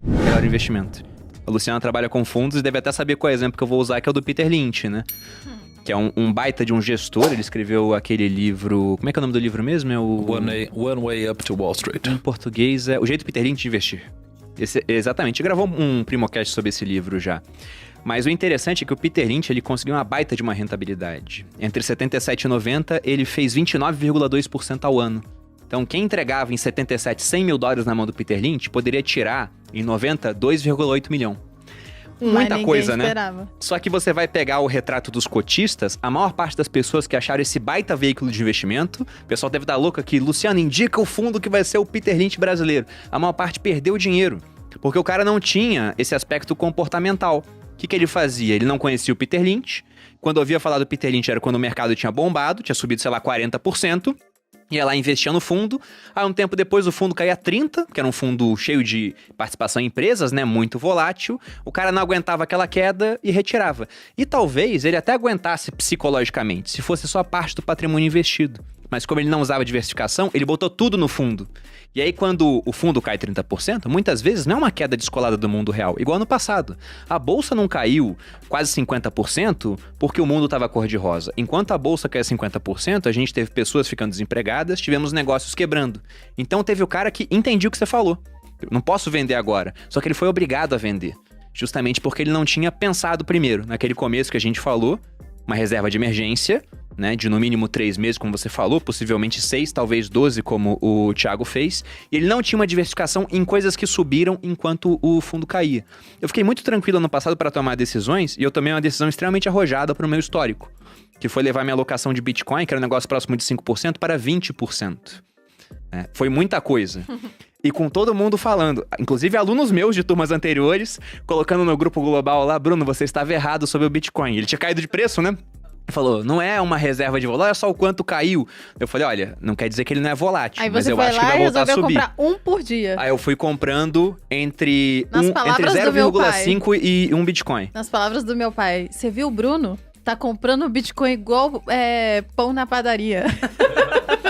melhor investimento. A Luciana trabalha com fundos e deve até saber qual é o exemplo que eu vou usar, que é o do Peter Lynch, né? Que é um baita de um gestor. Ele escreveu aquele livro... Como é que é o nome do livro mesmo? É o... One Way Up to Wall Street. Em português é O Jeito Peter Lynch de Investir. Exatamente. Ele gravou um Primocast sobre esse livro já. Mas o interessante é que o Peter Lynch, ele conseguiu uma baita de uma rentabilidade. Entre 77 e 90, ele fez 29,2% ao ano. Então, quem entregava em 77 $100 mil na mão do Peter Lynch, poderia tirar, em 90, 2,8 milhão. Muita coisa, né? Esperava. Só que você vai pegar o retrato dos cotistas, a maior parte das pessoas que acharam esse baita veículo de investimento, o pessoal deve dar louca aqui, Luciano, indica o fundo que vai ser o Peter Lynch brasileiro. A maior parte perdeu dinheiro, porque o cara não tinha esse aspecto comportamental. O que ele fazia? Ele não conhecia o Peter Lynch. Quando ouvia falar do Peter Lynch era quando o mercado tinha bombado, tinha subido, sei lá, 40%. Ia lá, investia no fundo. Aí, um tempo depois, o fundo caía 30%, que era um fundo cheio de participação em empresas, né? Muito volátil. O cara não aguentava aquela queda e retirava. E talvez ele até aguentasse psicologicamente, se fosse só parte do patrimônio investido. Mas como ele não usava diversificação, ele botou tudo no fundo. E aí, quando o fundo cai 30%, muitas vezes não é uma queda descolada do mundo real, igual no passado. A bolsa não caiu quase 50% porque o mundo estava cor-de-rosa. Enquanto a bolsa caiu 50%, a gente teve pessoas ficando desempregadas, tivemos negócios quebrando. Então teve o cara que entendia o que você falou. Eu não posso vender agora. Só que ele foi obrigado a vender. Justamente porque ele não tinha pensado primeiro, naquele começo que a gente falou, uma reserva de emergência, né, de no mínimo 3 meses, como você falou, possivelmente 6, talvez 12, como o Thiago fez, e ele não tinha uma diversificação em coisas que subiram enquanto o fundo caía. Eu fiquei muito tranquilo ano passado para tomar decisões, e eu tomei uma decisão extremamente arrojada para o meu histórico, que foi levar minha alocação de Bitcoin, que era um negócio próximo de 5%, para 20%. Foi muita coisa. E com todo mundo falando, inclusive alunos meus de turmas anteriores, colocando no grupo global lá, Bruno, você estava errado sobre o Bitcoin. Ele tinha caído de preço, né? Ele falou, não é uma reserva de valor, olha só o quanto caiu. Eu falei, olha, não quer dizer que ele não é volátil, Aí mas você eu foi acho lá que vai e voltar a resolveu subir. comprar um por dia. Aí eu fui comprando entre Nas palavras do meu pai. 0,5 e 1 Bitcoin. Nas palavras do meu pai, você viu o Bruno? Tá comprando Bitcoin igual pão na padaria.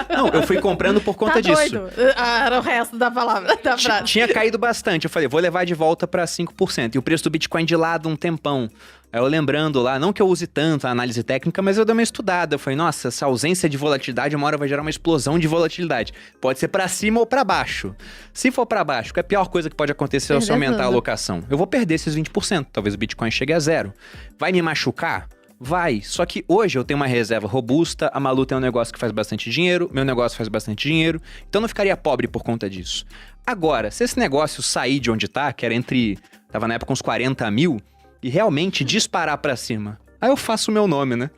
Não, eu fui comprando por conta disso. Doido. Era o resto da palavra, da frase. Tinha caído bastante. Eu falei, vou levar de volta pra 5%. E o preço do Bitcoin de lado um tempão. Aí eu lembrando lá, não que eu use tanto a análise técnica, mas eu dei uma estudada. Eu falei, nossa, essa ausência de volatilidade uma hora vai gerar uma explosão de volatilidade. Pode ser pra cima ou pra baixo. Se for pra baixo, que é a pior coisa que pode acontecer é se aumentar a alocação. Eu vou perder esses 20%. Talvez o Bitcoin chegue a 0. Vai me machucar? Vai, só que hoje eu tenho uma reserva robusta, a Malu tem um negócio que faz bastante dinheiro, meu negócio faz bastante dinheiro, então eu não ficaria pobre por conta disso. Agora, se esse negócio sair de onde tá, que era tava na época uns 40 mil, e realmente disparar pra cima, aí eu faço o meu nome, né?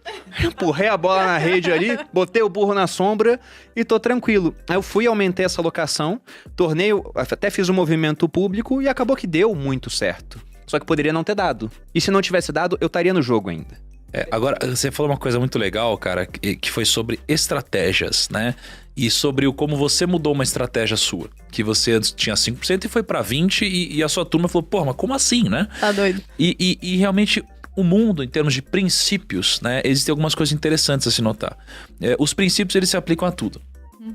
Empurrei a bola na rede ali, botei o burro na sombra e tô tranquilo. Aí eu fui, aumentei essa alocação, até fiz um movimento público e acabou que deu muito certo. Só que poderia não ter dado. E se não tivesse dado, eu estaria no jogo ainda. Agora, você falou uma coisa muito legal, cara, que foi sobre estratégias, né? E sobre como você mudou uma estratégia sua. Que você antes tinha 5% e foi pra 20% e a sua turma falou, pô, mas como assim, né? Tá doido. E realmente o mundo, em termos de princípios, né? Existem algumas coisas interessantes a se notar. Os princípios, eles se aplicam a tudo.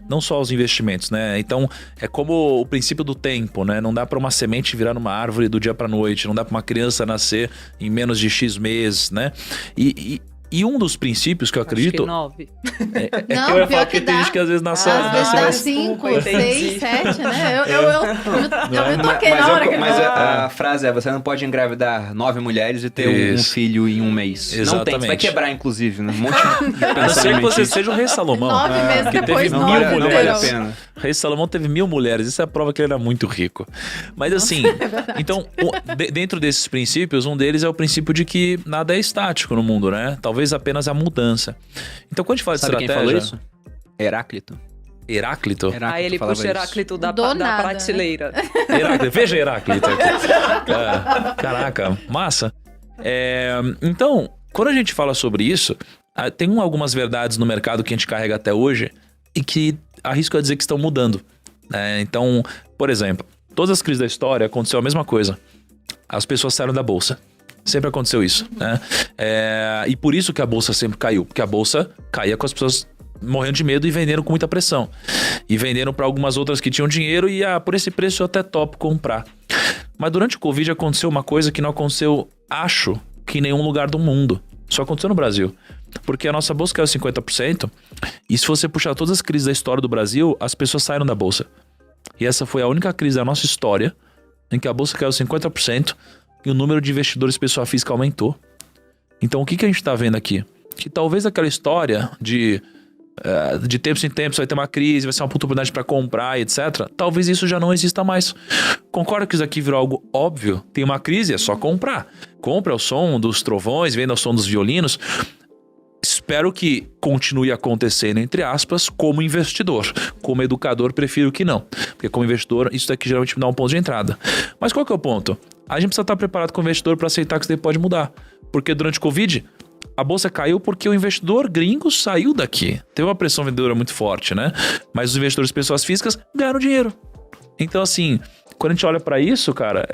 Não só aos investimentos, né? Então, é como o princípio do tempo, né? Não dá pra uma semente virar numa árvore do dia pra noite. Não dá pra uma criança nascer em menos de X meses, né? E um dos princípios que eu acredito... Acho que 9. Não, que eu ia pior falar que que tem dá. gente que às vezes nasce Às vezes dá mais... 5, entendi. 6, 7, né? Eu me toquei na hora que Mas a frase é, você não pode engravidar 9 mulheres e ter um filho em um mês. Não tem, Exatamente. você vai quebrar, inclusive, né? Um monte de A não ser que você seja o rei Salomão. 9 meses que depois, teve 9 mil não mulheres. vale a pena. O rei Salomão teve 1000 mulheres. Isso é a prova que ele era muito rico. Mas assim, então, dentro desses princípios, um deles é o princípio de que nada é estático no mundo, né? Talvez apenas a mudança. Então, quando a gente fala de Sabe estratégia... quem falou isso? Heráclito. Heráclito? Aí ele falava puxa isso. Heráclito da nada, prateleira. Heráclito. Veja Heráclito aqui. Caraca, massa. Então, quando a gente fala sobre isso, tem algumas verdades no mercado que a gente carrega até hoje e que arrisco a dizer que estão mudando. Então, por exemplo, todas as crises da história aconteceu a mesma coisa. As pessoas saíram da bolsa. Sempre aconteceu isso, né? E por isso que a bolsa sempre caiu. Porque a bolsa caía com as pessoas morrendo de medo e vendendo com muita pressão. E vendendo para algumas outras que tinham dinheiro e por esse preço eu até topo comprar. Mas durante o Covid aconteceu uma coisa que não aconteceu, acho, que em nenhum lugar do mundo. Só aconteceu no Brasil. Porque a nossa bolsa caiu 50%, e se você puxar todas as crises da história do Brasil, as pessoas saíram da bolsa. E essa foi a única crise da nossa história em que a bolsa caiu 50% e o número de investidores pessoa física aumentou. Então o que a gente está vendo aqui? Que talvez aquela história de tempos em tempos vai ter uma crise, vai ser uma puta oportunidade para comprar, etc. Talvez isso já não exista mais. Concordo que isso aqui virou algo óbvio. Tem uma crise, é só comprar. Compra o som dos trovões, venda o som dos violinos. Espero que continue acontecendo, entre aspas, como investidor. Como educador, prefiro que não. Porque como investidor, isso daqui geralmente me dá um ponto de entrada. Mas qual que é o ponto? A gente precisa estar preparado como investidor para aceitar que isso daí pode mudar. Porque durante o Covid, a bolsa caiu porque o investidor gringo saiu daqui. Teve uma pressão vendedora muito forte, né? Mas os investidores pessoas físicas ganharam dinheiro. Então, assim, quando a gente olha para isso, cara,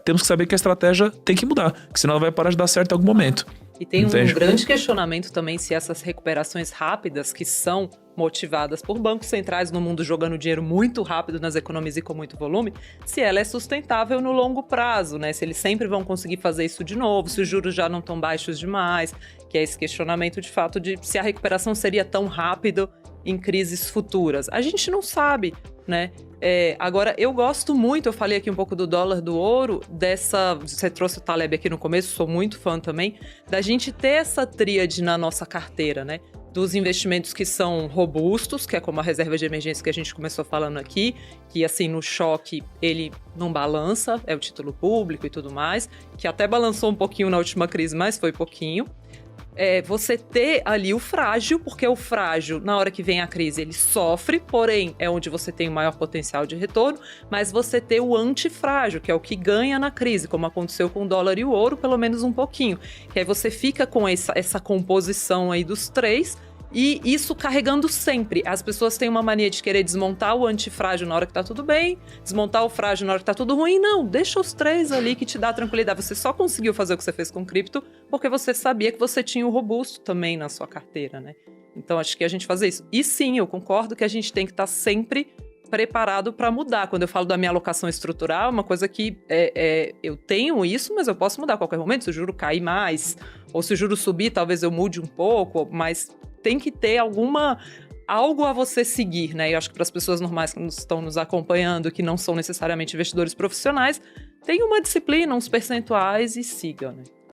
temos que saber que a estratégia tem que mudar. Porque senão ela vai parar de dar certo em algum momento. E tem Entende? um grande questionamento também se essas recuperações rápidas que são motivadas por bancos centrais no mundo jogando dinheiro muito rápido nas economias e com muito volume, se ela é sustentável no longo prazo, né? Se eles sempre vão conseguir fazer isso de novo, se os juros já não estão baixos demais, que é esse questionamento de fato de se a recuperação seria tão rápido em crises futuras. A gente não sabe, né? Agora, eu gosto muito, eu falei aqui um pouco do dólar, do ouro, você trouxe o Taleb aqui no começo, sou muito fã também, da gente ter essa tríade na nossa carteira, né? Dos investimentos que são robustos, que é como a reserva de emergência que a gente começou falando aqui, que assim, no choque ele não balança, é o título público e tudo mais, que até balançou um pouquinho na última crise, mas foi pouquinho. Você ter ali o frágil, porque o frágil, na hora que vem a crise, ele sofre, porém é onde você tem o maior potencial de retorno, mas você ter o antifrágil, que é o que ganha na crise, como aconteceu com o dólar e o ouro, pelo menos um pouquinho. Que aí você fica com essa composição aí dos três, e isso carregando sempre. As pessoas têm uma mania de querer desmontar o antifrágil na hora que tá tudo bem, desmontar o frágil na hora que tá tudo ruim. Não, deixa os três ali que te dá tranquilidade. Você só conseguiu fazer o que você fez com cripto porque você sabia que você tinha o robusto também na sua carteira, né? Então acho que a gente fazer isso. E sim, eu concordo que a gente tem que estar sempre preparado para mudar. Quando eu falo da minha alocação estrutural, uma coisa que eu tenho isso, mas eu posso mudar a qualquer momento. Se o juro cair mais, ou se o juro subir, talvez eu mude um pouco, mas tem que ter algo a você seguir, né? Eu acho que para as pessoas normais que estão nos acompanhando, que não são necessariamente investidores profissionais, tem uma disciplina, uns percentuais e siga, né?